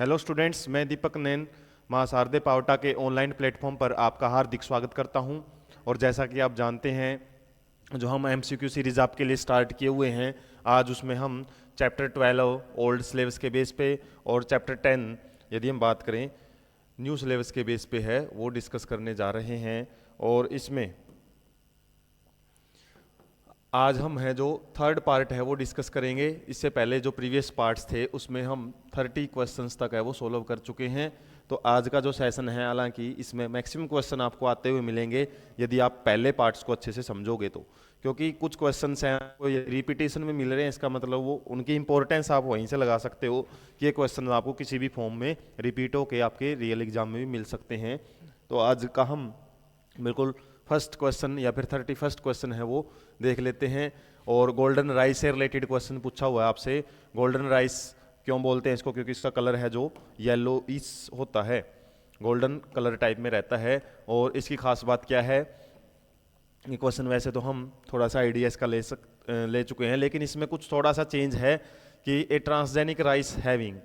Hello students, मैं दीपक नैन महासारदे पावटा के online platform पर आपका हार्दिक स्वागत करता हूं। और जैसा कि आप जानते हैं, जो हम एमसीक्यू सीरीज़ आपके लिए स्टार्ट किए हुए हैं, आज उसमें हम चैप्टर 12 ओल्ड सिलेबस के बेस पे और चैप्टर 10 यदि हम बात करें न्यू सिलेबस के बेस पे है वो डिस्कस करने जा रहे हैं। और इसमें आज हम है जो थर्ड पार्ट है वो डिस्कस करेंगे। इससे पहले जो प्रीवियस पार्ट्स थे उसमें हम 30 क्वेश्चंस तक है वो सोल्व कर चुके हैं। तो आज का जो सेशन है, हालांकि इसमें मैक्सिमम क्वेश्चन आपको आते हुए मिलेंगे यदि आप पहले पार्ट्स को अच्छे से समझोगे तो, क्योंकि कुछ क्वेश्चंस हैं आपको रिपीटेशन में मिल रहे हैं। इसका मतलब वो उनकी इंपॉर्टेंस आप वहीं से लगा सकते हो कि ये क्वेश्चन आपको किसी भी फॉर्म में रिपीट होकर आपके रियल एग्जाम में भी मिल सकते हैं। तो आज का हम बिल्कुल फर्स्ट क्वेश्चन या फिर 31st क्वेश्चन है वो देख लेते हैं। और गोल्डन राइस से रिलेटेड क्वेश्चन पूछा हुआ है आपसे। गोल्डन राइस क्यों बोलते हैं इसको? क्योंकि इसका कलर है जो येलो इस होता है, गोल्डन कलर टाइप में रहता है। और इसकी खास बात क्या है, ये क्वेश्चन वैसे तो हम थोड़ा सा आइडिया इसका ले चुके हैं, लेकिन इसमें कुछ थोड़ा सा चेंज है कि a transgenic rice having,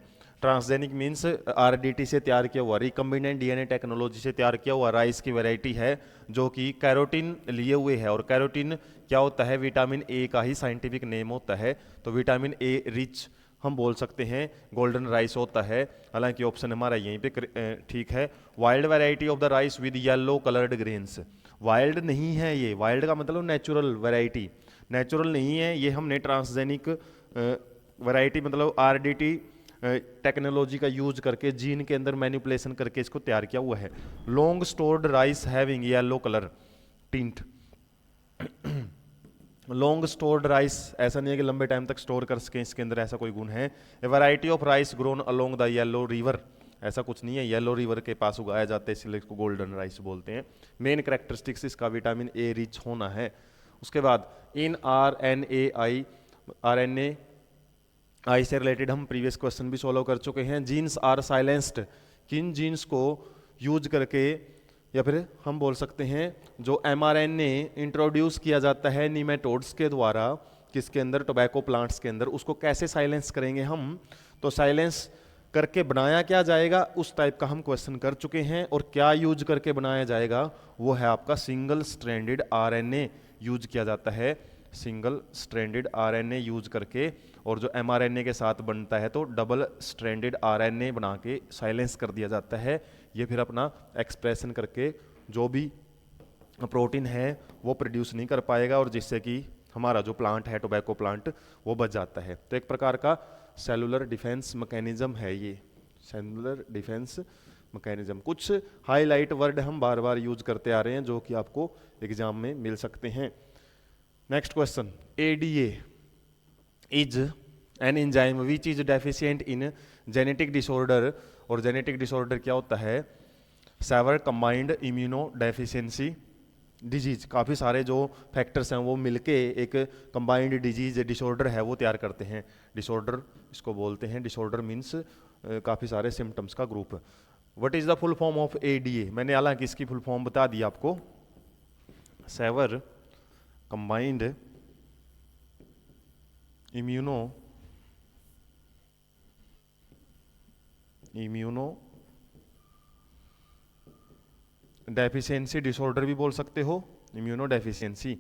transgenic means RDT से तैयार किया हुआ, रिकम्बिनेंट डीएनए टेक्नोलॉजी से तैयार किया हुआ राइस की वैरायटी है जो कि कैरोटीन लिए हुए है। और कैरोटीन क्या होता है? विटामिन ए का ही साइंटिफिक नेम होता है। तो विटामिन ए रिच हम बोल सकते हैं गोल्डन राइस होता है। हालांकि ऑप्शन हमारा यहीं पे ठीक है। Wild variety of the rice with yellow coloured grains, wild नहीं है ये, वाइल्ड का मतलब नेचुरल वैरायटी, नेचुरल नहीं है ये। हमने ट्रांसजेनिक वैरायटी मतलब आरडीटी टेक्नोलॉजी का यूज करके जीन के अंदर मैनिपुलेशन करके इसको तैयार किया हुआ है। Long stored rice having yellow colour tint, long stored rice ऐसा नहीं है कि लंबे टाइम तक स्टोर कर सकें, इसके अंदर ऐसा कोई गुण है। ए variety of rice grown along the yellow river, ऐसा कुछ नहीं है, येलो रिवर के पास उगाया जाता है इसलिए इसको गोल्डन राइस बोलते हैं। मेन कैरेक्टरिस्टिक्स इसका विटामिन ए रिच होना है। उसके बाद इन आर एन ए आई से रिलेटेड हम प्रीवियस क्वेश्चन भी सॉल्व कर चुके हैं। जीन्स आर साइलेंस्ड, किन जीन्स को यूज करके, या फिर हम बोल सकते हैं जो एमआरएनए इंट्रोड्यूस किया जाता है नीमेटोड्स के द्वारा किसके अंदर, टोबैको प्लांट्स के अंदर, उसको कैसे साइलेंस करेंगे हम? तो साइलेंस करके बनाया क्या जाएगा उस टाइप का हम क्वेश्चन कर चुके हैं। और क्या यूज करके बनाया जाएगा वो है आपका सिंगल स्ट्रैंडेड आरएनए यूज किया जाता है, सिंगल स्ट्रैंडेड आरएनए यूज करके। और जो एमआरएनए के साथ बनता है तो डबल स्ट्रैंडेड आरएनए बना के साइलेंस कर दिया जाता है। ये फिर अपना एक्सप्रेशन करके जो भी प्रोटीन है वो प्रोड्यूस नहीं कर पाएगा, और जिससे कि हमारा जो प्लांट है टोबैको प्लांट वो बच जाता है। तो एक प्रकार का सेलुलर डिफेंस मैकेनिज्म है ये, सेलुलर डिफेंस मैकेनिज्म। कुछ हाईलाइट वर्ड हम बार बार यूज करते आ रहे हैं जो कि आपको एग्जाम में मिल सकते हैं। Next question, ADA is an enzyme which is deficient in genetic disorder. और जेनेटिक डिसऑर्डर क्या होता है? Severe combined immunodeficiency disease, काफ़ी सारे जो फैक्टर्स हैं वो मिलके एक कंबाइंड डिजीज डिसऑर्डर है वो तैयार करते हैं। डिसऑर्डर इसको बोलते हैं, डिसऑर्डर मीन्स काफ़ी सारे सिम्टम्स का group. What is the full form of ADA? मैंने हालांकि इसकी फुल फॉर्म बता दी आपको, severe combined immunodeficiency disorder भी बोल सकते हो, इम्यूनो डेफिशिएंसी।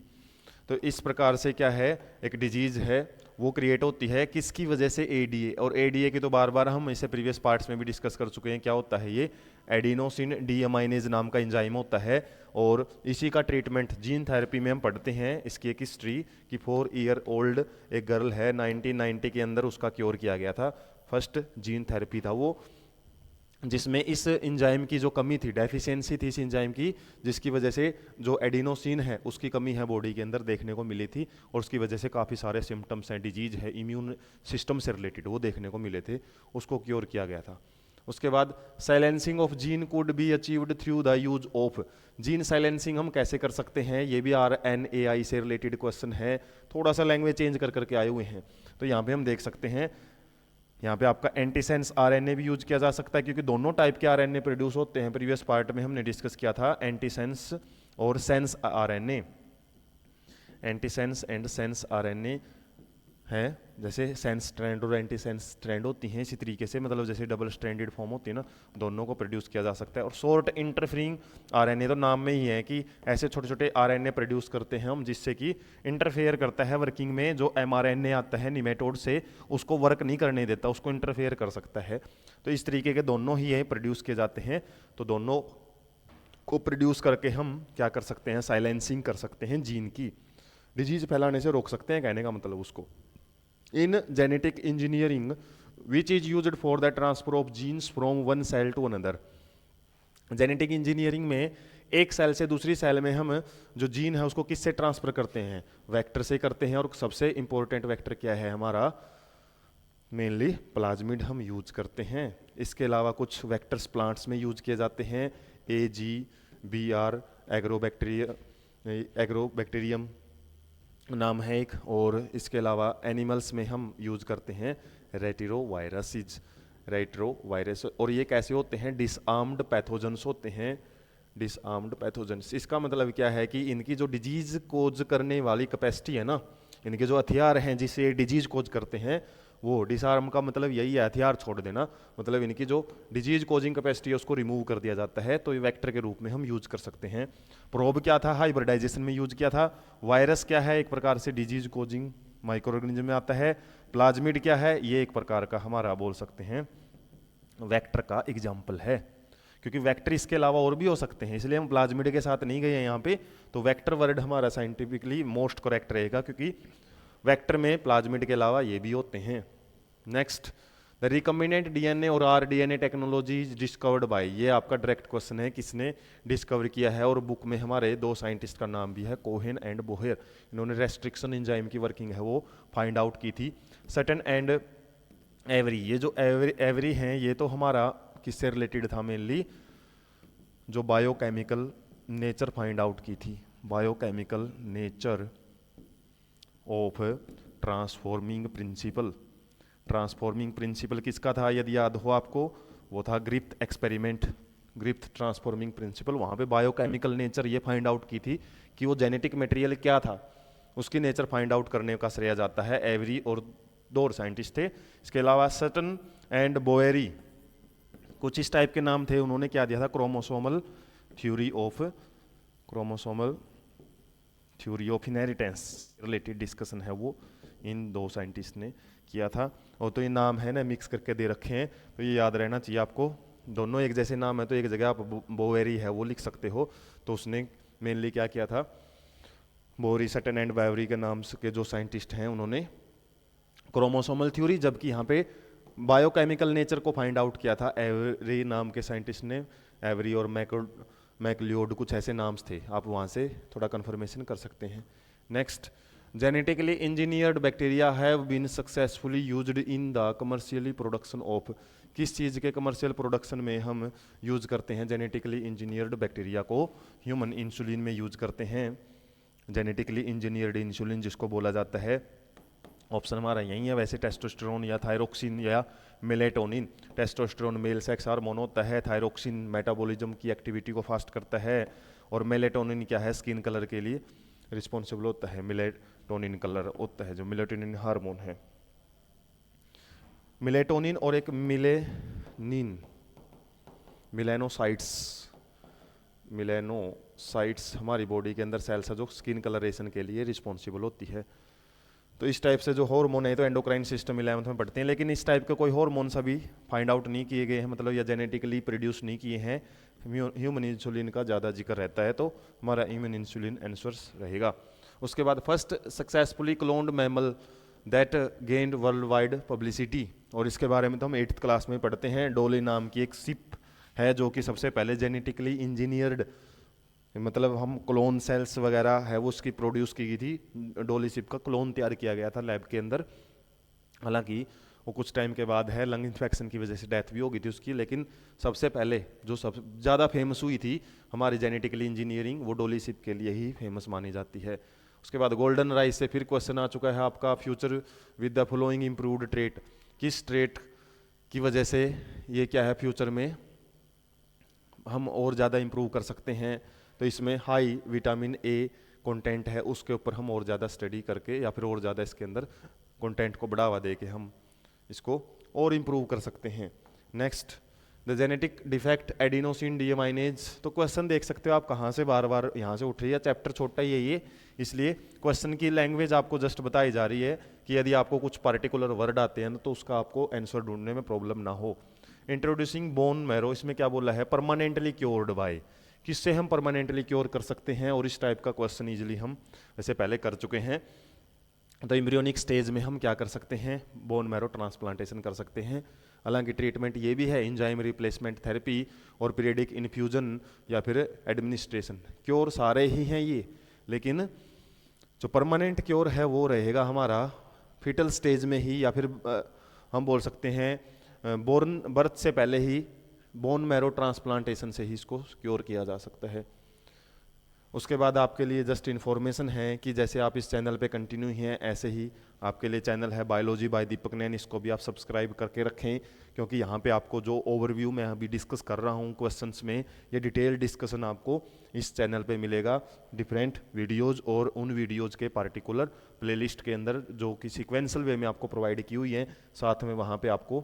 तो इस प्रकार से क्या है, एक डिजीज है वो क्रिएट होती है किसकी वजह से? एडीए। और एडीए की तो बार बार हम इसे प्रीवियस पार्ट्स में भी डिस्कस कर चुके हैं। क्या होता है ये? एडिनोसिन डीअमाइनेज नाम का एंजाइम होता है। और इसी का ट्रीटमेंट जीन थेरेपी में हम पढ़ते हैं। इसकी एक हिस्ट्री कि 4 ईयर ओल्ड एक गर्ल है, 1990 के अंदर उसका क्योर किया गया था। फर्स्ट जीन थेरेपी था वो, जिसमें इस एंजाइम की जो कमी थी, डेफिशिएंसी थी इस एंजाइम की, जिसकी वजह से जो एडिनोसिन है उसकी कमी है बॉडी के अंदर देखने को मिली थी। और उसकी वजह से काफ़ी सारे सिम्टम्स हैं, डिजीज है इम्यून सिस्टम से रिलेटेड वो देखने को मिले थे, उसको क्योर किया गया था। उसके बाद silencing of gene could be achieved through the use of, gene silencing हम कैसे कर सकते हैं? ये भी आरएनएआई से रिलेटेड क्वेश्चन है, थोड़ा सा लैंग्वेज चेंज कर करके आए हुए हैं। तो यहाँ पे हम देख सकते हैं, यहाँ पे आपका एंटीसेंस आरएनए भी यूज किया जा सकता है, क्योंकि दोनों टाइप के आरएनए प्रोड्यूस होते हैं। प्रीवियस पार्ट में हमने डिस्कस किया था एंटीसेंस और sense RNA, antisense and sense RNA है, जैसे सेंस स्ट्रैंड और एंटी सेंस स्ट्रैंड होती हैं, इसी तरीके से मतलब जैसे डबल स्ट्रैंडेड फॉर्म होती है ना, दोनों को प्रोड्यूस किया जा सकता है। और शॉर्ट इंटरफेरिंग आरएनए तो नाम में ही है कि ऐसे छोटे छोटे आरएनए प्रोड्यूस करते हैं हम, जिससे कि इंटरफेयर करता है वर्किंग में। जो एमआरएनए आता है निमेटोड से, उसको वर्क नहीं करने देता, उसको इंटरफेयर कर सकता है। तो इस तरीके के दोनों ही ये प्रोड्यूस किए जाते हैं। तो दोनों को प्रोड्यूस करके हम क्या कर सकते हैं, साइलेंसिंग कर सकते हैं जीन की, डिजीज फैलाने से रोक सकते हैं, कहने का मतलब उसको। In genetic engineering, which is used for the transfer of genes from one cell to another. Genetic engineering में एक सेल से दूसरी सेल में हम जो जीन है उसको किससे ट्रांसफर करते हैं, वेक्टर से करते हैं। और सबसे इंपॉर्टेंट वेक्टर क्या है हमारा, मेनली प्लाज्मिड हम यूज करते हैं। इसके अलावा कुछ वेक्टर्स प्लांट्स में यूज किए जाते हैं, AGBR एग्रोबैक्टीरियम नाम है एक। और इसके अलावा एनिमल्स में हम यूज करते हैं रेटिरोवायरसिस, रेट्रोवायरस। और ये कैसे होते हैं, डिसआर्म्ड पैथोजेंस होते हैं, डिसआर्म्ड पैथोजेंस। इसका मतलब क्या है कि इनकी जो डिजीज कोज करने वाली कैपेसिटी है ना, इनके जो हथियार हैं जिससे डिजीज कोज करते हैं, वो डिसआर्म का मतलब यही है, हथियार छोड़ देना। मतलब इनकी जो डिजीज कोजिंग कैपेसिटी है उसको रिमूव कर दिया जाता है। तो ये वेक्टर के रूप में हम यूज कर सकते हैं। प्रोब क्या था, हाइब्रिडाइजेशन में यूज किया था। वायरस क्या है, एक प्रकार से डिजीज कोजिंग माइक्रो ऑर्गेनिज्म में आता है। प्लाज्मिड क्या है, ये एक प्रकार का हमारा बोल सकते हैं वेक्टर का एग्जाम्पल है, क्योंकि वेक्टर इसके अलावा और भी हो सकते हैं, इसलिए हम प्लाज्मिड के साथ नहीं गए हैं यहाँ पे। तो वेक्टर वर्ड हमारा साइंटिफिकली मोस्ट करेक्ट रहेगा, क्योंकि वेक्टर में प्लाज्मिड के अलावा ये भी होते हैं। नेक्स्ट, द रिकम्बिनेंट डीएनए और आरडीएनए टेक्नोलॉजी डिस्कवर्ड बाय, ये आपका डायरेक्ट क्वेश्चन है, किसने डिस्कवर किया है। और बुक में हमारे दो साइंटिस्ट का नाम भी है, कोहेन एंड बोहेर। इन्होंने रेस्ट्रिक्शन एंजाइम की वर्किंग है वो फाइंड आउट की थी। सटन एंड एवरी, ये जो एवरी हैं ये तो हमारा किससे रिलेटेड था, मेनली जो बायोकेमिकल नेचर फाइंड आउट की थी, biochemical nature of transforming principle. Transforming principle किसका था, यदि याद हो आपको, वो था Griffith experiment, Griffith transforming principle. वहाँ पे बायोकेमिकल नेचर ये फाइंड आउट की थी कि वो जेनेटिक मटेरियल क्या था, उसकी नेचर फाइंड आउट करने का श्रेय जाता है एवरी और दो और साइंटिस्ट थे। इसके अलावा सटन एंड बोएरी, कुछ इस टाइप के नाम थे, उन्होंने क्या दिया था, chromosomal theory of inheritance related discussion है वो, इन दो साइंटिस्ट ने किया था। और तो ये नाम है ना मिक्स करके दे रखे हैं, तो ये याद रहना चाहिए आपको, दोनों एक जैसे नाम है तो एक जगह आप बोवेरी है वो लिख सकते हो। तो उसने मेनली क्या किया था, बोरी सटन एंड बायोरी के नाम के जो साइंटिस्ट हैं उन्होंने क्रोमोसोमल थ्योरी, जबकि यहाँ पे बायोकेमिकल नेचर को फाइंड आउट किया था एवरी नाम के साइंटिस्ट ने। एवरी और मैकलियोड कुछ ऐसे नाम्स थे, आप वहाँ से थोड़ा कन्फर्मेशन कर सकते हैं। Next, genetically engineered bacteria have been successfully used in the commercially production of, किस चीज़ के कमर्शियल प्रोडक्शन में हम यूज करते हैं जेनेटिकली इंजीनियर्ड बैक्टीरिया को, ह्यूमन इंसुलिन में यूज करते हैं। जेनेटिकली इंजीनियर्ड इंसुलिन जिसको बोला जाता है, ऑप्शन हमारा यही है वैसे, टेस्टोस्टेरोन या थायरोक्सिन या melatonin. Testosterone male sex hormone होता है, थायरोक्सिन मेटाबॉलिज्म की एक्टिविटी को फास्ट करता है, और मेलेटोनिन क्या है, स्किन कलर के लिए रिस्पॉन्सिबल होता है, मेलेटोनिन कलर होता है जो मेलेटोनिन हार्मोन है। मेलेटोनिन और एक मिलेनोसाइट्स हमारी बॉडी के अंदर सेल्स है जो स्किन कलरेशन के लिए रिस्पॉन्सिबल होती है। तो इस टाइप से जो हार्मोन है, तो एंडोक्राइन सिस्टम 11th में पढ़ते हैं, लेकिन इस टाइप के कोई हार्मोन्स अभी फाइंड आउट नहीं किए गए हैं, मतलब या जेनेटिकली प्रोड्यूस नहीं किए हैं। ह्यूमन इंसुलिन का ज़्यादा जिक्र रहता है, तो हमारा ह्यूमन इंसुलिन आंसर्स रहेगा। उसके बाद first successfully cloned mammal that gained world wide publicity, और इसके बारे में तो हम 8th क्लास में पढ़ते हैं। डोली नाम की एक शिप है जो कि सबसे पहले जेनेटिकली इंजीनियर्ड, मतलब हम क्लोन सेल्स वगैरह है वो उसकी प्रोड्यूस की गई थी, डोली शिप का क्लोन तैयार किया गया था लैब के अंदर। हालांकि वो कुछ टाइम के बाद है लंग इन्फेक्शन की वजह से डेथ भी हो गई थी उसकी, लेकिन सबसे पहले जो सबसे ज़्यादा फेमस हुई थी हमारी जेनेटिकली इंजीनियरिंग, वो डोली शिप के लिए ही फेमस मानी जाती है। उसके बाद गोल्डन राइस से फिर क्वेश्चन आ चुका है आपका, future with the following improved trait, किस ट्रेट की वजह से ये क्या है फ्यूचर में हम और ज़्यादा इम्प्रूव कर सकते हैं। तो इसमें हाई विटामिन ए कंटेंट है, उसके ऊपर हम और ज़्यादा स्टडी करके या फिर और ज़्यादा इसके अंदर कंटेंट को बढ़ावा दे के हम इसको और इम्प्रूव कर सकते हैं। Next, the genetic defect adenosine deaminase. तो क्वेश्चन देख सकते हो आप कहाँ से बार बार यहाँ से उठ रही है, चैप्टर छोटा ही है ये, इसलिए क्वेश्चन की लैंग्वेज आपको जस्ट बताई जा रही है कि यदि आपको कुछ पर्टिकुलर वर्ड आते हैं तो उसका आपको आंसर ढूंढने में प्रॉब्लम ना हो। इंट्रोड्यूसिंग बोन मैरो, इसमें क्या बोला है, परमानेंटली क्योर्ड बाय, किससे हम परमानेंटली क्योर कर सकते हैं, और इस टाइप का क्वेश्चन इजीली हम वैसे पहले कर चुके हैं। तो एम्ब्रियोनिक स्टेज में हम क्या कर सकते हैं, बोन मैरो ट्रांसप्लांटेशन कर सकते हैं। हालांकि ट्रीटमेंट ये भी है एंजाइम रिप्लेसमेंट थेरेपी और पीरियडिक इन्फ्यूजन या फिर एडमिनिस्ट्रेशन, क्योर सारे ही हैं ये, लेकिन जो परमानेंट क्योर है वो रहेगा हमारा फीटल स्टेज में ही, या फिर हम बोल सकते हैं बोर्न बर्थ से पहले ही बोन मैरो ट्रांसप्लांटेशन से ही इसको क्योर किया जा सकता है। उसके बाद आपके लिए जस्ट इन्फॉर्मेशन है कि जैसे आप इस चैनल पे कंटिन्यू हैं, ऐसे ही आपके लिए चैनल है बायोलॉजी बाय दीपक नैन, इसको भी आप सब्सक्राइब करके रखें, क्योंकि यहाँ पे आपको जो ओवरव्यू मैं अभी डिस्कस कर रहा हूँ क्वेश्चंस में, ये डिटेल डिस्कशन आपको इस चैनल पे मिलेगा डिफरेंट वीडियोज़ और उन वीडियोज़ के पार्टिकुलर प्लेलिस्ट के अंदर जो कि सिक्वेंशल वे में आपको प्रोवाइड की हुई है। साथ में वहाँ पर आपको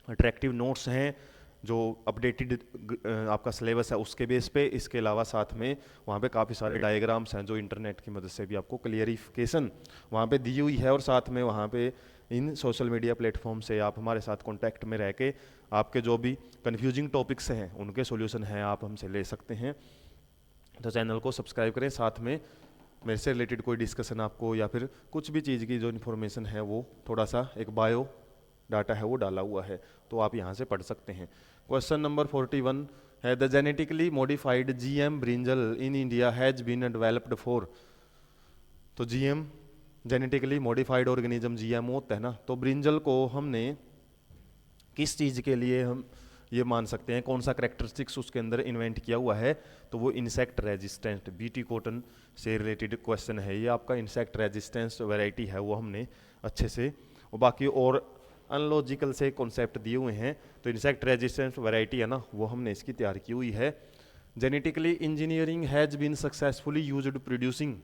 अट्रैक्टिव नोट्स हैं जो अपडेटेड आपका सिलेबस है उसके बेस पे, इसके अलावा साथ में वहाँ पे काफ़ी सारे डायग्राम्स हैं जो इंटरनेट की मदद से भी आपको क्लियरिफिकेशन वहाँ पे दी हुई है, और साथ में वहाँ पे इन सोशल मीडिया प्लेटफॉर्म से आप हमारे साथ कांटेक्ट में रह के आपके जो भी कन्फ्यूजिंग टॉपिक्स हैं उनके सॉल्यूशन हैं आप हमसे ले सकते हैं। तो चैनल को सब्सक्राइब करें, साथ में मेरे से रिलेटेड कोई डिस्कशन आपको या फिर कुछ भी चीज़ की जो इन्फॉर्मेशन है वो थोड़ा सा एक बायो डाटा है वो डाला हुआ है, तो आप यहाँ से पढ़ सकते हैं। क्वेश्चन नंबर 41 है, the genetically modified GM brinjal in India has been developed for. तो GM genetically modified organism GM होता है ना, तो ब्रिंजल को हमने किस चीज़ के लिए हम ये मान सकते हैं, कौन सा करेक्टरिस्टिक्स उसके अंदर इन्वेंट किया हुआ है, तो वो इंसेक्ट रेजिस्टेंट बीटी कॉटन से रिलेटेड क्वेश्चन है ये आपका। इंसेक्ट रेजिस्टेंस वैरायटी है वो हमने अच्छे से, और बाकी और अनलॉजिकल से कॉन्सेप्ट दिए हुए हैं, तो इंसेक्ट रेजिस्टेंस वैरायटी है ना वो हमने इसकी तैयार की हुई है। Genetically engineering has been successfully used producing.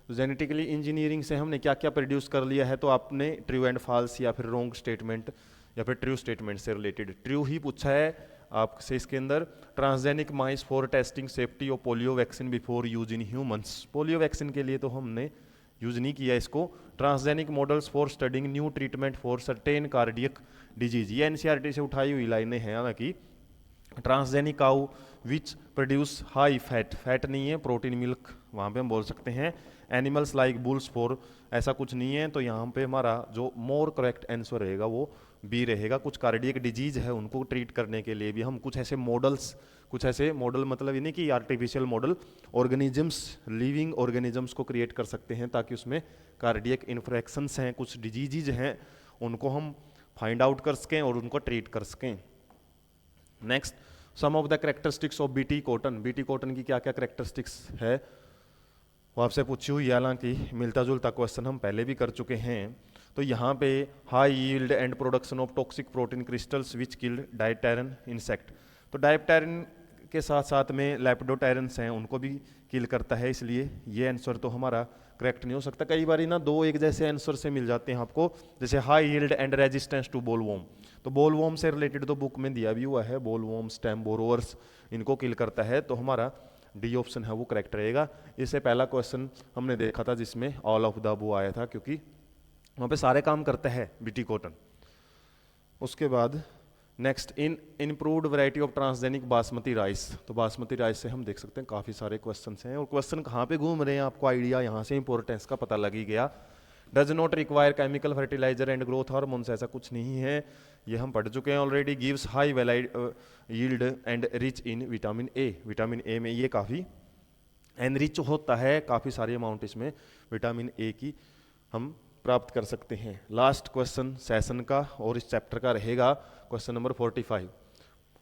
तो जेनेटिकली इंजीनियरिंग से हमने क्या क्या प्रोड्यूस कर लिया है, तो आपने ट्रू एंड फॉल्स या फिर रॉन्ग स्टेटमेंट या फिर ट्रू स्टेटमेंट से रिलेटेड ट्रू ही पूछा है आपसे इसके अंदर। Transgenic mice for testing safety of polio vaccine before use in humans. Polio vaccine के लिए तो हमने यूज नहीं किया इसको। Transgenic models for studying new treatment for certain cardiac disease, ये एनसीईआरटी से उठाई हुई लाइनें हैं। हालांकि transgenic cow which produce high fat, fat नहीं है, प्रोटीन मिल्क वहाँ पे हम बोल सकते हैं। एनिमल्स लाइक बुल्स फॉर, ऐसा कुछ नहीं है, तो यहाँ पे हमारा जो मोर करेक्ट आंसर रहेगा वो बी रहेगा। कुछ कार्डियक डिजीज है उनको ट्रीट करने के लिए भी हम कुछ ऐसे मॉडल्स, कुछ ऐसे मॉडल मतलब ये नहीं कि artificial model, organisms, living organisms को क्रिएट कर सकते हैं ताकि उसमें कार्डियक इन्फ्रेक्शंस हैं, कुछ डिजीज हैं, उनको हम फाइंड आउट कर सकें और उनको ट्रीट कर सकें। Next, some of the characteristics of BT cotton. BT cotton की क्या क्या करेक्टरिस्टिक्स है वो आपसे पूछी हुई है, हालांकि मिलता जुलता क्वेश्चन हम पहले भी कर चुके हैं। तो यहाँ पे high yield and production of toxic protein crystals which killed dipteran insect. तो डायप्टेरन के साथ साथ में लेपिडोप्टेरन्स हैं उनको भी किल करता है, इसलिए ये आंसर तो हमारा करेक्ट नहीं हो सकता। कई बार ना दो एक जैसे आंसर से मिल जाते हैं आपको, जैसे high yield and resistance to bollworm. तो बोलवॉर्म से रिलेटेड तो बुक में दिया भी हुआ है, बोलवॉर्म, स्टेम बोरोवर्स, इनको किल करता है, तो हमारा डी ऑप्शन है वो करेक्ट रहेगा। इससे पहला क्वेश्चन हमने देखा था जिसमें ऑल ऑफ द अबव आया था, क्योंकि वहाँ पे सारे काम करता है बीटी कॉटन। उसके बाद next, in improved variety of transgenic basmati rice. तो बासमती राइस से हम देख सकते हैं काफ़ी सारे क्वेश्चन हैं, और क्वेश्चन कहाँ पे घूम रहे हैं आपको आइडिया यहाँ से इंपॉर्टेंस का पता लग ही गया। Does not require chemical fertiliser and growth hormones, ऐसा कुछ नहीं है, ये हम पढ़ चुके हैं already. Gives high yield and rich in vitamin A. Vitamin A में ये काफ़ी एनरिच होता है, काफ़ी सारी अमाउंट इसमें विटामिन ए की हम प्राप्त कर सकते हैं। लास्ट क्वेश्चन सेशन का और इस चैप्टर का रहेगा क्वेश्चन नंबर 45।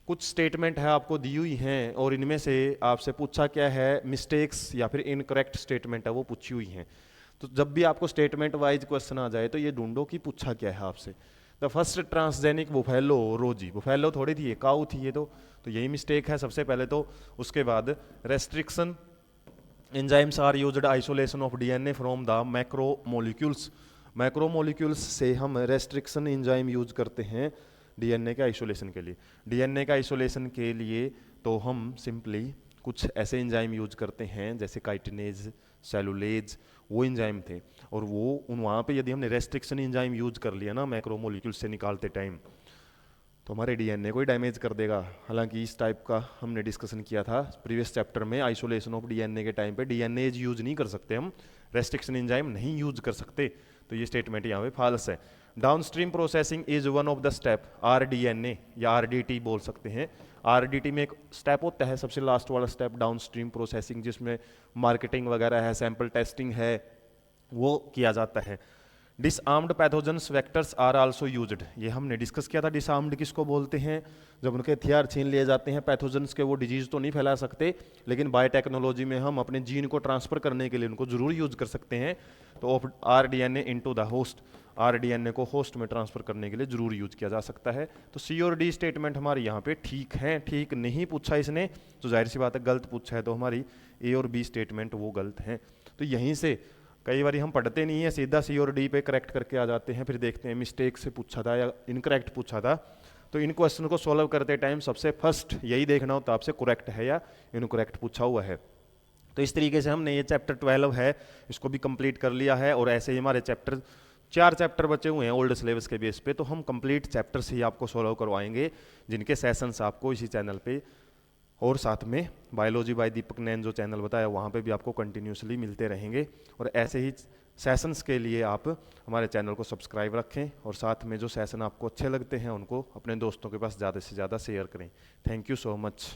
कुछ स्टेटमेंट है आपको दी हुई हैं और इनमें से आपसे पूछा क्या है, मिस्टेक्स या फिर इनकरेक्ट स्टेटमेंट है वो पूछी हुई हैं। तो जब भी आपको स्टेटमेंट वाइज क्वेश्चन आ जाए तो ये ढूंढो कि पूछा क्या है आपसे। द फर्स्ट ट्रांसजेनिक बुफेलो रोजी, बुफेलो थोड़ी थी, ये काऊ थी ये, तो यही मिस्टेक है सबसे पहले तो। उसके बाद restriction enzymes are used isolation of DNA from the macromolecules. Macromolecules से हम रेस्ट्रिक्शन एंजाइम यूज करते हैं डीएनए के आइसोलेशन के लिए। डीएनए का आइसोलेशन के लिए तो हम सिंपली कुछ ऐसे एंजाइम यूज करते हैं जैसे काइटिनेज, सेलुलेज, वो एंजाइम थे। और वो वहाँ पे यदि हमने रेस्ट्रिक्शन एंजाइम यूज कर लिया ना मैक्रोमोलिक्यूल से निकालते टाइम, तो हमारे डीएनए को ही डैमेज कर देगा। हालांकि इस टाइप का हमने डिस्कशन किया था प्रीवियस चैप्टर में, आइसोलेशन ऑफ डीएनए के टाइम पे डीएनए यूज नहीं कर सकते हम, रेस्ट्रिक्शन एंजाइम नहीं यूज कर सकते, तो ये स्टेटमेंट यहाँ पे फॉल्स है। Downstream processing is one of the step, rDNA या आरडीटी बोल सकते हैं। आरडीटी में एक स्टेप होता है सबसे लास्ट वाला स्टेप डाउनस्ट्रीम प्रोसेसिंग, जिसमें मार्केटिंग वगैरह है, सैंपल टेस्टिंग है, वो किया जाता है। Disarmed pathogens vectors are also used, ये हमने डिस्कस किया था। डिसआर्म्ड किसको बोलते हैं? जब उनके हथियार छीन लिए जाते हैं पैथोजेंस के, वो डिजीज तो नहीं फैला सकते, लेकिन बायोटेक्नोलॉजी में हम अपने जीन को ट्रांसफर करने के लिए उनको जरूर यूज कर सकते हैं। तो rDNA into the host, rDNA को होस्ट में ट्रांसफर करने के लिए जरूर यूज किया जा सकता है। तो सी और डी स्टेटमेंट हमारे यहाँ पे ठीक है। ठीक नहीं पूछा इसने तो जाहिर सी बात है गलत पूछा है, तो हमारी ए और बी स्टेटमेंट वो गलत हैं। तो यहीं से कई बार हम पढ़ते नहीं है, सीधा सी और डी पे करेक्ट करके आ जाते हैं, फिर देखते हैं मिस्टेक से पूछा था या इनकरेक्ट पूछा था। तो इन क्वेश्चन को सॉल्व करते टाइम सबसे फर्स्ट यही देखना होता है आपसे करेक्ट है या इनकरेक्ट पूछा हुआ है। तो इस तरीके से हमने ये चैप्टर 12 है इसको भी कंप्लीट कर लिया है। और ऐसे ही हमारे चैप्टर 4 चैप्टर बचे हुए हैं ओल्ड सिलेबस के बेस पे, तो हम कंप्लीट चैप्टर से ही आपको सॉल्व करवाएंगे, जिनके सेशंस आपको इसी चैनल पे और साथ में बायोलॉजी बाय दीपक नैन जो चैनल बताया वहाँ पे भी आपको कंटिन्यूसली मिलते रहेंगे। और ऐसे ही सेशंस के लिए आप हमारे चैनल को सब्सक्राइब रखें और साथ में जो सेशन आपको अच्छे लगते हैं उनको अपने दोस्तों के पास ज़्यादा से ज़्यादा शेयर करें। Thank you so much.